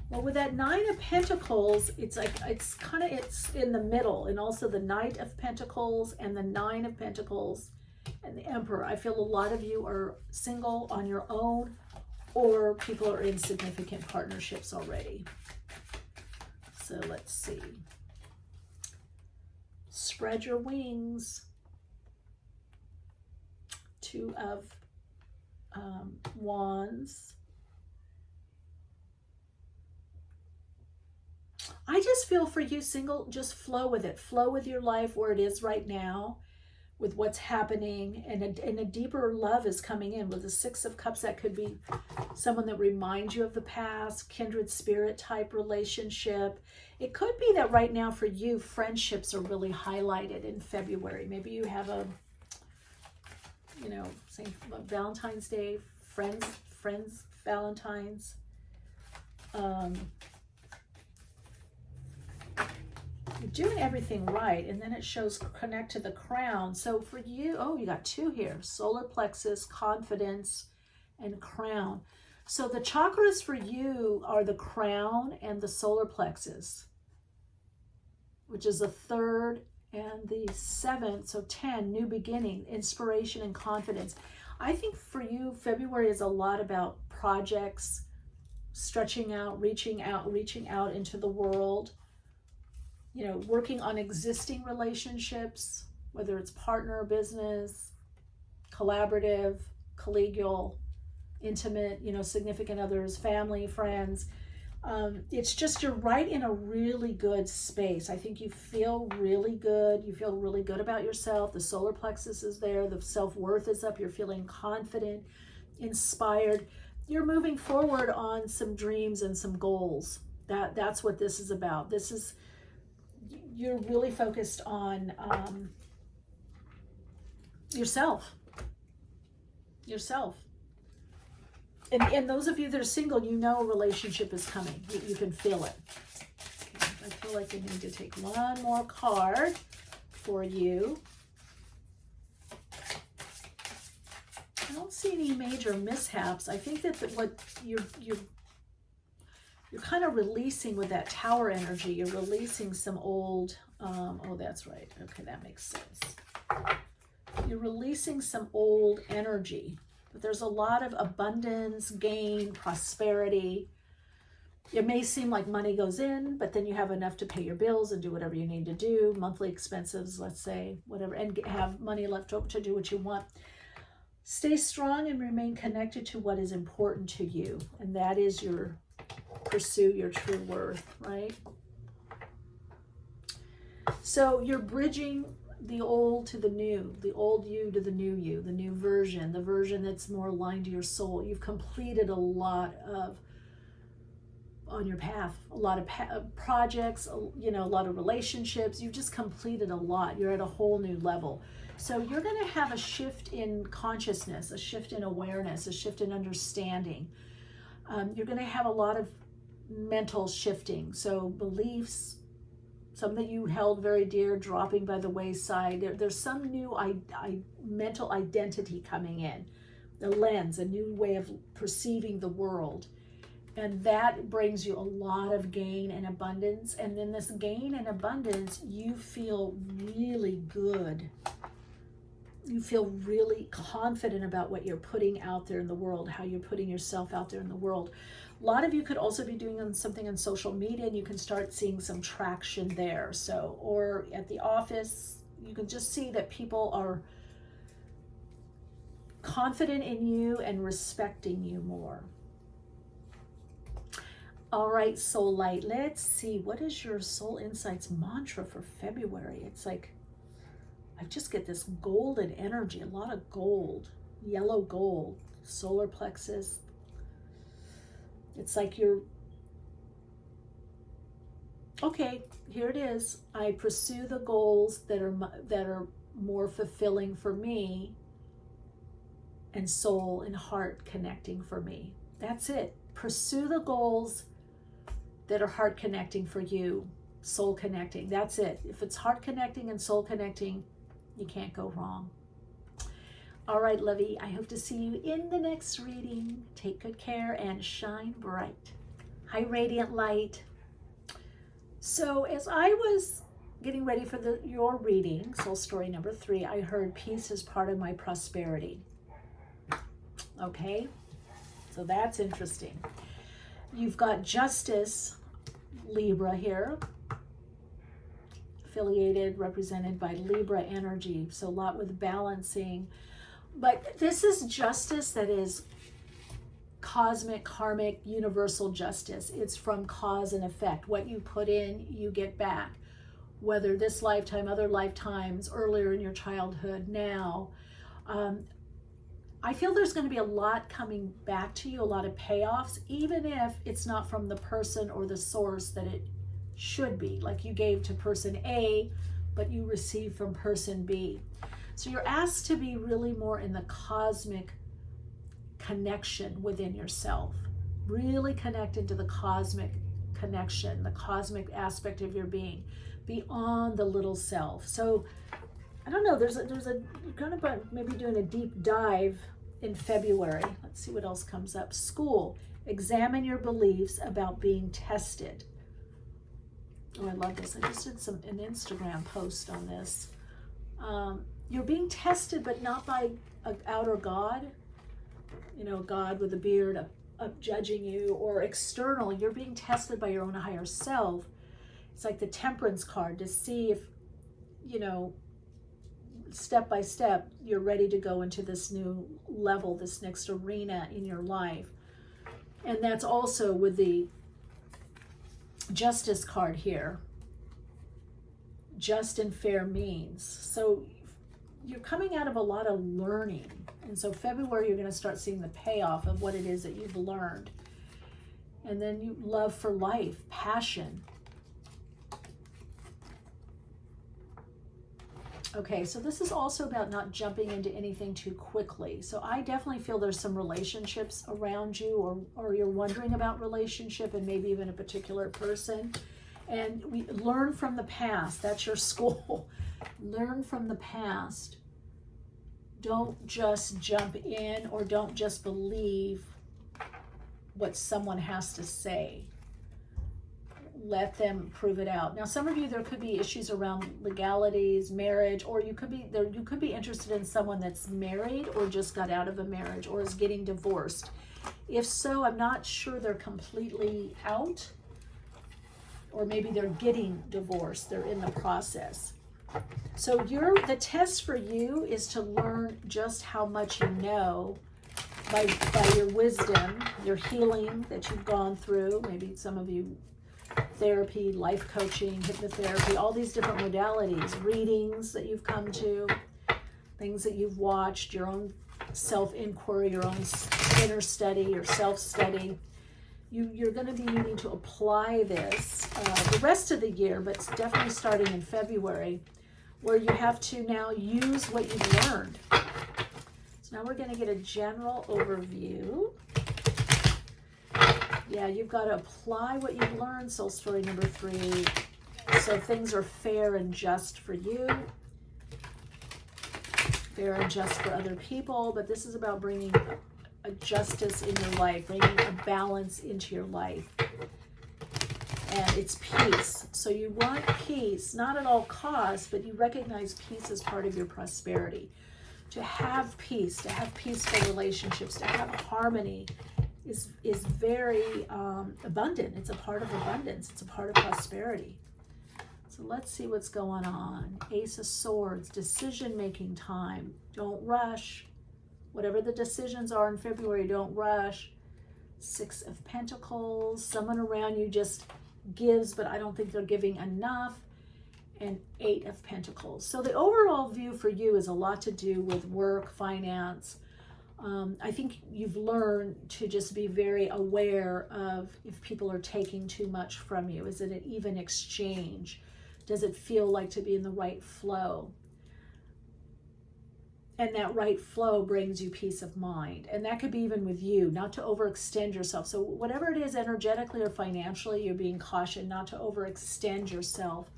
Well, with that 9 of Pentacles, it's like, it's in the middle, and also the Knight of Pentacles and the 9 of Pentacles and the Emperor. I feel a lot of you are single on your own, or people are in significant partnerships already. So let's see. Spread your wings. 2 of Wands. I just feel for you single, just flow with it. Flow with your life where it is right now, with what's happening, and a deeper love is coming in. With the 6 of Cups, that could be someone that reminds you of the past, kindred spirit type relationship. It could be that right now for you, friendships are really highlighted in February. Maybe you have a, you know, say Valentine's Day, friends, Valentine's. You're doing everything right, and then it shows connect to the crown. So for you, oh, you got 2 here, solar plexus, confidence, and crown. So the chakras for you are the crown and the solar plexus, which is the 3rd and the 7th, so 10, new beginning, inspiration, and confidence. I think for you, February is a lot about projects, stretching out, reaching out into the world. working on existing relationships, whether it's partner, business, collaborative, collegial, intimate, significant others, family, friends. It's just you're right in a really good space. I think you feel really good. You feel really good about yourself. The solar plexus is there. The self-worth is up. You're feeling confident, inspired. You're moving forward on some dreams and some goals. That's what this is about. You're really focused on yourself. And those of you that are single, a relationship is coming. You can feel it. Okay, I feel like I need to take one more card for you. I don't see any major mishaps. I think that what you're kind of releasing with that tower energy. You're releasing some old, oh, that's right. Okay, that makes sense. You're releasing some old energy. But there's a lot of abundance, gain, prosperity. It may seem like money goes in, but then you have enough to pay your bills and do whatever you need to do, monthly expenses, let's say, whatever, and have money left over to do what you want. Stay strong and remain connected to what is important to you, and that is pursue your true worth, right? So you're bridging the old to the new, the old you to the new version, the version that's more aligned to your soul. You've completed a lot on your path, a lot of projects, a lot of relationships. You've just completed a lot. You're at a whole new level. So you're going to have a shift in consciousness, a shift in awareness, a shift in understanding. You're going to have a lot of mental shifting. So beliefs, some that you held very dear, dropping by the wayside. There's some new mental identity coming in, the lens, a new way of perceiving the world. And that brings you a lot of gain and abundance. And then this gain and abundance, you feel really good. You feel really confident about what you're putting out there in the world, how you're putting yourself out there in the world. A lot of you could also be doing something on social media, and you can start seeing some traction there. So, or at the office, you can just see that people are confident in you and respecting you more. All right, Soul Light, let's see. What is your Soul Insights mantra for February? It's like, I just get this golden energy, a lot of gold, yellow gold, solar plexus. It's like okay, here it is. I pursue the goals that are more fulfilling for me, and soul and heart connecting for me. That's it. Pursue the goals that are heart connecting for you, soul connecting. That's it. If it's heart connecting and soul connecting, you can't go wrong. All right, Lovey, I hope to see you in the next reading. Take good care and shine bright. Hi, Radiant Light. So as I was getting ready for your reading, Soul Story number 3, I heard peace is part of my prosperity. Okay, so that's interesting. You've got Justice, Libra here, affiliated, represented by Libra energy. So a lot with balancing. But this is justice that is cosmic, karmic, universal justice. It's from cause and effect. What you put in, you get back. Whether this lifetime, other lifetimes, earlier in your childhood, now. I feel there's going to be a lot coming back to you, a lot of payoffs, even if it's not from the person or the source that it should be. Like you gave to person A, but you received from person B. So you're asked to be really more in the cosmic connection within yourself. Really connect into the cosmic connection, the cosmic aspect of your being, beyond the little self. So I don't know, you're going to maybe doing a deep dive in February. Let's see what else comes up. School. Examine your beliefs about being tested. Oh, I love this. I just did an Instagram post on this. You're being tested, but not by an outer God, God with a beard up judging you, or external. You're being tested by your own higher self. It's like the Temperance card to see if, step by step, you're ready to go into this new level, this next arena in your life. And that's also with the Justice card here. Just and fair means. So you're coming out of a lot of learning. And so February, you're going to start seeing the payoff of what it is that you've learned. And then you love for life, passion. Okay, so this is also about not jumping into anything too quickly. So I definitely feel there's some relationships around you, or you're wondering about relationship and maybe even a particular person. And we learn from the past. That's your school. Learn from the past. Don't just jump in, or don't just believe what someone has to say. Let them prove it out. Now, some of you, there could be issues around legalities, marriage, or you could be interested in someone that's married or just got out of a marriage or is getting divorced. If so, I'm not sure they're completely out, or maybe they're getting divorced. They're in the process. So the test for you is to learn just how much you know by your wisdom, your healing that you've gone through. Maybe some of you, therapy, life coaching, hypnotherapy, all these different modalities, readings that you've come to, things that you've watched, your own self-inquiry, your own inner study, your self-study. You're going to be needing to apply this the rest of the year, but it's definitely starting in February, where you have to now use what you've learned. So now we're going to get a general overview. Yeah, you've got to apply what you've learned, soul story number 3. So things are fair and just for you, fair and just for other people, but this is about bringing a justice in your life, bringing a balance into your life. And it's peace. So you want peace, not at all costs, but you recognize peace as part of your prosperity. To have peace, to have peaceful relationships, to have harmony is very abundant. It's a part of abundance. It's a part of prosperity. So let's see what's going on. Ace of Swords, decision-making time. Don't rush. Whatever the decisions are in February, don't rush. 6 of Pentacles. Someone around you just gives, but I don't think they're giving enough. And 8 of Pentacles. So the overall view for you is a lot to do with work, finance. I think you've learned to just be very aware of if people are taking too much from you. Is it an even exchange? Does it feel like to be in the right flow? And that right flow brings you peace of mind. And that could be even with you, not to overextend yourself. So whatever it is, energetically or financially, you're being cautioned not to overextend yourself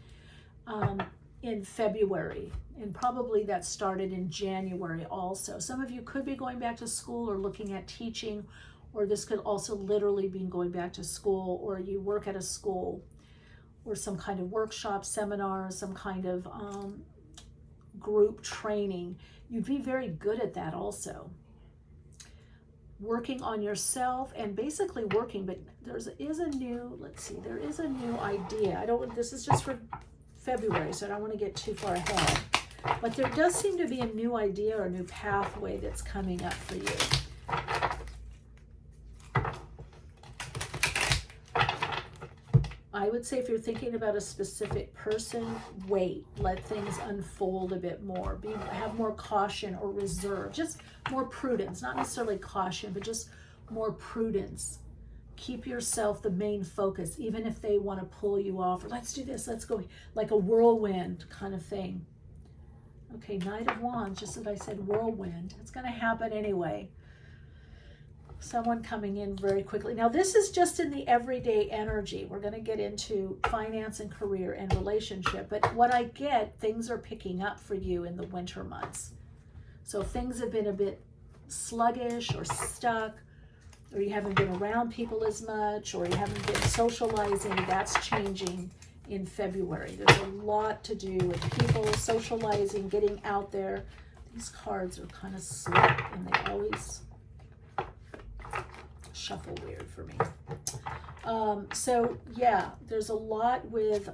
in February. And probably that started in January also. Some of you could be going back to school or looking at teaching, or this could also literally be going back to school, or you work at a school, or some kind of workshop, seminar, some kind of group training. You'd be very good at that also. Working on yourself and basically working, but there is a new idea. This is just for February, so I don't want to get too far ahead. But there does seem to be a new idea or a new pathway that's coming up for you. I would say if you're thinking about a specific person, wait, let things unfold a bit more. Have more caution or reserve, just more prudence, not necessarily caution, but just more prudence. Keep yourself the main focus, even if they want to pull you off, or let's do this, let's go, like a whirlwind kind of thing. Okay, Knight of Wands, just as I said, whirlwind. It's going to happen anyway. Someone coming in very quickly. Now, this is just in the everyday energy. We're going to get into finance and career and relationship. But what I get, things are picking up for you in the winter months. So things have been a bit sluggish or stuck, or you haven't been around people as much, or you haven't been socializing. That's changing in February. There's a lot to do with people, socializing, getting out there. These cards are kind of slick, and they always shuffle weird for me. So yeah, there's a lot with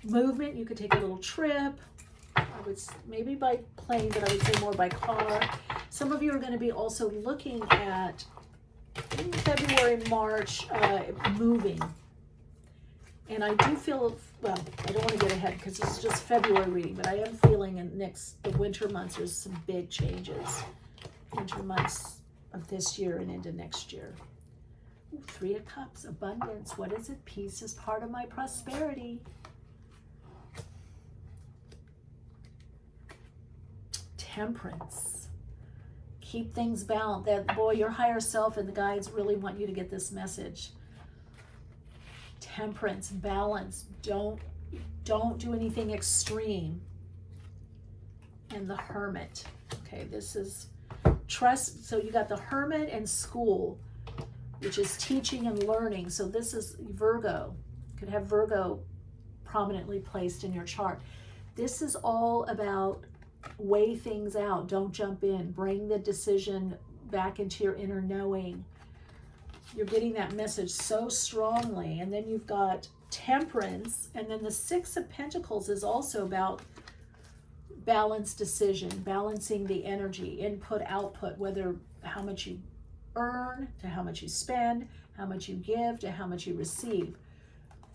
movement. You could take a little trip. I would maybe by plane, but I would say more by car. Some of you are going to be also looking at in February, March, moving. And I do feel, well, I don't want to get ahead because this is just February reading, but I am feeling in the winter months, there's some big changes. Winter months of this year and into next year. Ooh, 3 of Cups, abundance. What is it? Peace is part of my prosperity. Temperance. Keep things balanced. That, boy, your higher self and the guides really want you to get this message. Temperance, balance. Don't do anything extreme. And the Hermit. Okay, this is trust. So you got the Hermit and school, which is teaching and learning. So this is Virgo. You could have Virgo prominently placed in your chart. This is all about weigh things out. Don't jump in. Bring the decision back into your inner knowing. You're getting that message so strongly. And then you've got Temperance. And then the 6 of Pentacles is also about balanced decision, balancing the energy, input, output, whether how much you earn to how much you spend, how much you give to how much you receive.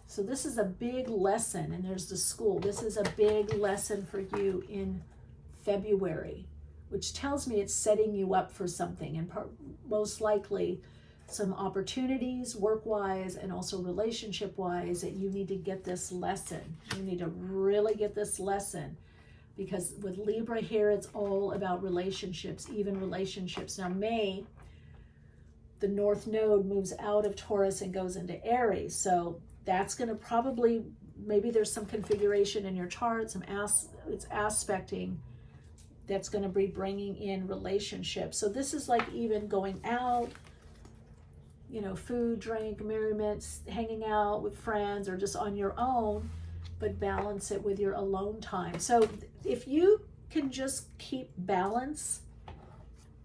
So this is a big lesson. And there's the school. This is a big lesson for you in February, which tells me it's setting you up for something, and most likely some opportunities work-wise and also relationship-wise that you need to get this lesson. You need to really get this lesson, because with Libra here, it's all about relationships, even relationships. Now, May, the North Node moves out of Taurus and goes into Aries, so that's going to probably, maybe there's some configuration in your chart, it's aspecting that's going to be bringing in relationships. So this is like even going out, you know, food, drink, merriment, hanging out with friends or just on your own, but balance it with your alone time. So if you can just keep balance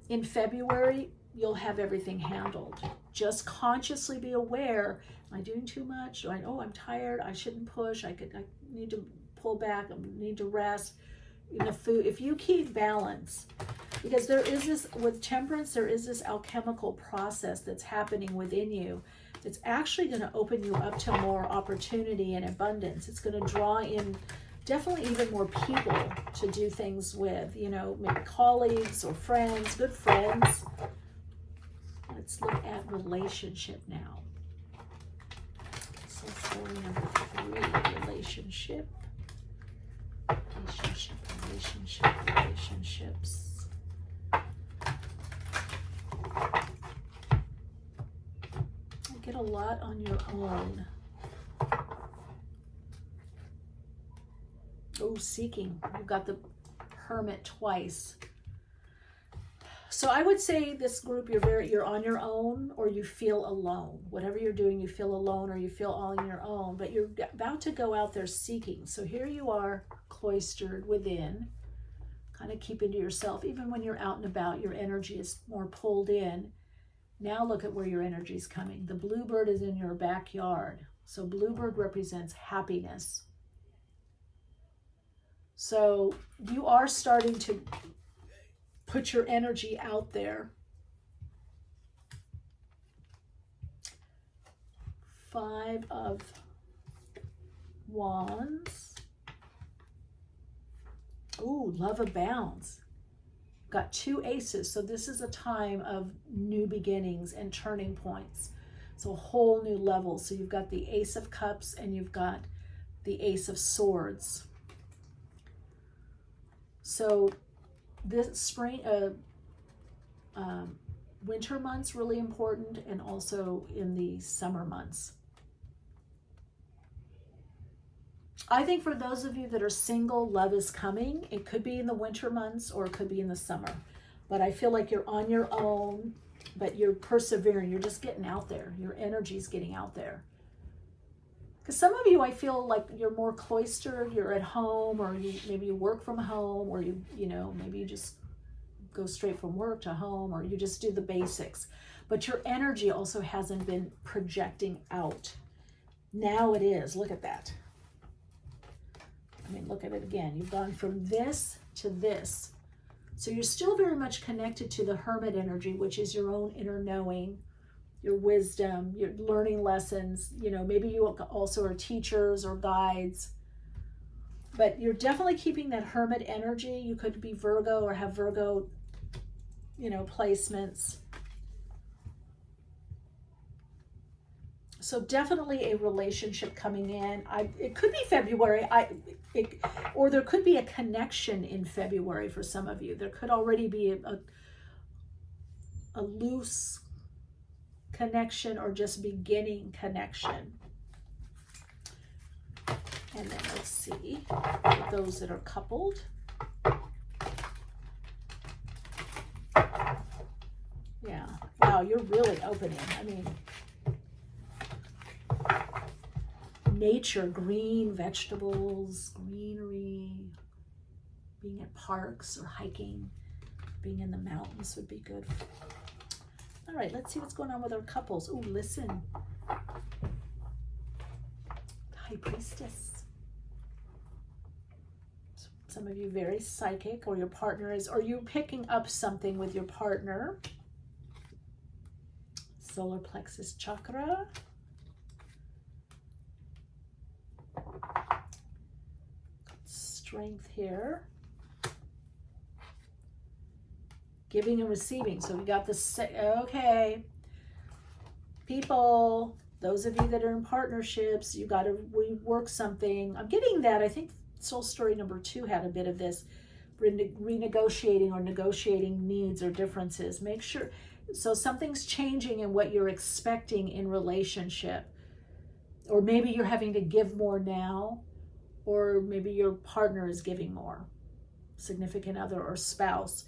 in February, you'll have everything handled. Just consciously be aware, am I doing too much? I'm tired, I shouldn't push, I need to pull back, I need to rest. In the food, if you keep balance, because there is this, with Temperance, there is this alchemical process that's happening within you that's actually going to open you up to more opportunity and abundance. It's going to draw in definitely even more people to do things with, you know, maybe colleagues or friends, good friends. Let's look at relationship now. So story number 3, relationships. You get a lot on your own. Oh, seeking. You've got the Hermit twice. So I would say this group, you're on your own, or you feel alone. Whatever you're doing, you feel alone, or you feel all on your own, but you're about to go out there seeking. So here you are, cloistered within, kind of keeping to yourself. Even when you're out and about, your energy is more pulled in. Now look at where your energy is coming. The bluebird is in your backyard. So bluebird represents happiness. So you are starting to put your energy out there. 5 of Wands. Ooh, love abounds. Got 2 aces. So this is a time of new beginnings and turning points. So a whole new level. So you've got the Ace of Cups and you've got the Ace of Swords. So this spring, winter months really important, and also in the summer months. I think for those of you that are single, love is coming. It could be in the winter months or it could be in the summer. But I feel like you're on your own, but you're persevering. You're just getting out there. Your energy's getting out there. Because some of you, I feel like you're more cloistered. You're at home, or maybe you work from home, or maybe you just go straight from work to home, or you just do the basics. But your energy also hasn't been projecting out. Now it is. Look at that. I mean, look at it again. You've gone from this to this. So you're still very much connected to the hermit energy, which is your own inner knowing, your wisdom, your learning lessons. You know, maybe you also are teachers or guides. But you're definitely keeping that hermit energy. You could be Virgo or have Virgo, you know, placements. So definitely a relationship coming in. It could be February, or there could be a connection in February for some of you. There could already be a loose connection or just beginning connection. And then let's see, for those that are coupled. Yeah, wow, you're really opening. I mean, nature, green, vegetables, greenery, being at parks or hiking, being in the mountains would be good. All right, let's see what's going on with our couples. Oh, listen. High Priestess. Some of you very psychic, or your partner is, or you're picking up something with your partner. Solar plexus chakra. Strength here. Giving and receiving. So we got this, okay. People, those of you that are in partnerships, you got to rework something. I'm getting that. I think Soul Story number 2 had a bit of this, renegotiating or negotiating needs or differences. Make sure, so something's changing in what you're expecting in relationship. Or maybe you're having to give more now, or maybe your partner is giving more, significant other or spouse.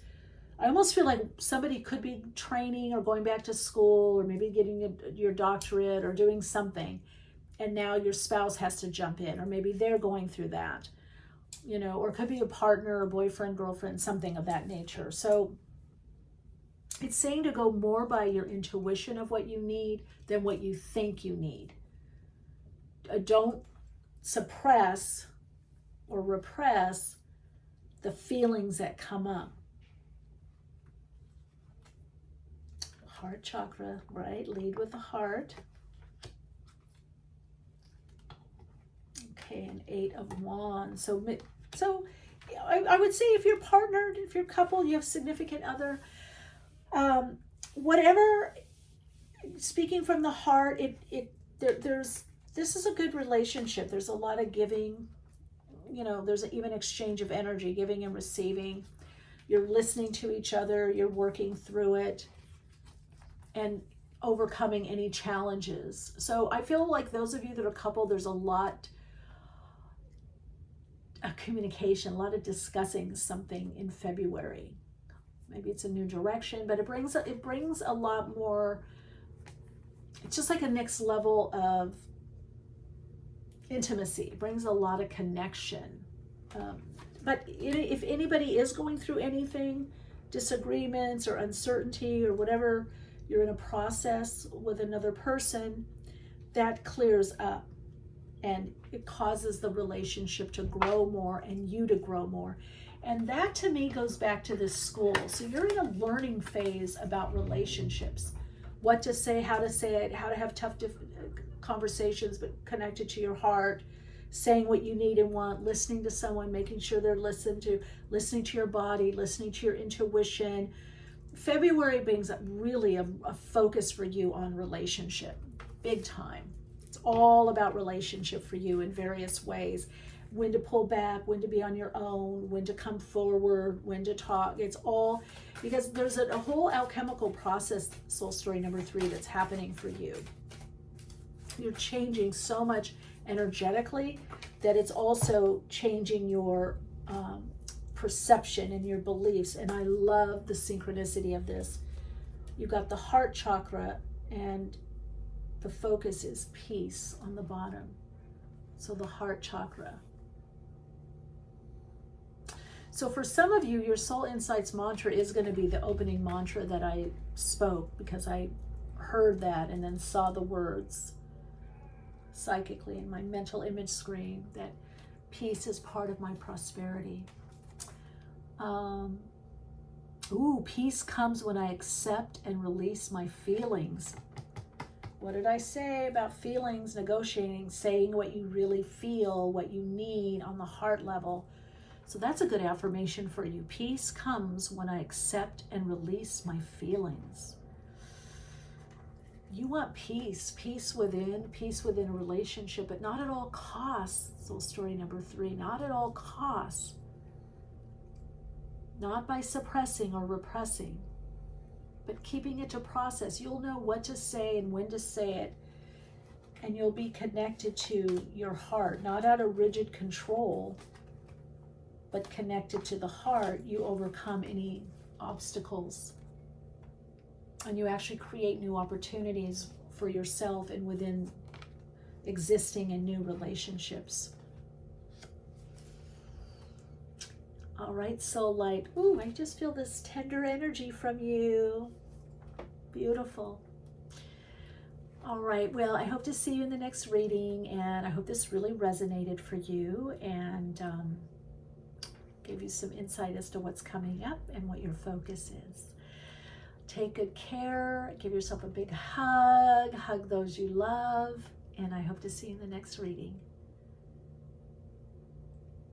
I almost feel like somebody could be training or going back to school, or maybe getting your doctorate or doing something, and now your spouse has to jump in, or maybe they're going through that, you know, or it could be a partner or boyfriend, girlfriend, something of that nature. So it's saying to go more by your intuition of what you need than what you think you need. Don't suppress or repress the feelings that come up. Heart chakra, right? Lead with the heart. Okay, an 8 of Wands. So I would say if you're partnered, if you're coupled, you have significant other, whatever, speaking from the heart, this is a good relationship. There's a lot of giving, you know, there's even exchange of energy, giving and receiving. You're listening to each other, you're working through it, and overcoming any challenges. So I feel like those of you that are coupled, there's a lot of communication, a lot of discussing something in February. Maybe it's a new direction, but it brings a lot more. It's just like a next level of intimacy. It brings a lot of connection. But if anybody is going through anything, disagreements or uncertainty or whatever, you're in a process with another person, that clears up, and it causes the relationship to grow more and you to grow more. And that to me goes back to this school. So you're in a learning phase about relationships, what to say, how to have tough conversations, but connected to your heart, saying what you need and want, listening to someone, making sure they're listened to, listening to your body, listening to your intuition. February brings up really a focus for you on relationship, big time. It's all about relationship for you in various ways. When to pull back, when to be on your own, when to come forward, when to talk. It's all because there's a whole alchemical process, Soul Story number 3, that's happening for you. You're changing so much energetically that it's also changing your perception and your beliefs. And I love the synchronicity of this. You've got the heart chakra, and the focus is peace on the bottom. So the heart chakra. So for some of you, your Soul Insights mantra is going to be the opening mantra that I spoke, because I heard that and then saw the words psychically in my mental image screen, that peace is part of my prosperity. Peace comes when I accept and release my feelings. What did I say about feelings? Negotiating, saying what you really feel, what you need on the heart level. So that's a good affirmation for you. Peace comes when I accept and release my feelings. You want peace within a relationship, but not at all costs. Soul story number 3, not at all costs. Not by suppressing or repressing, but keeping it to process. You'll know what to say and when to say it, and you'll be connected to your heart, not out of rigid control, but connected to the heart. You overcome any obstacles, and you actually create new opportunities for yourself and within existing and new relationships. All right, Soul Light. Ooh, I just feel this tender energy from you. Beautiful. All right, well, I hope to see you in the next reading, and I hope this really resonated for you and gave you some insight as to what's coming up and what your focus is. Take good care. Give yourself a big hug. Hug those you love, and I hope to see you in the next reading.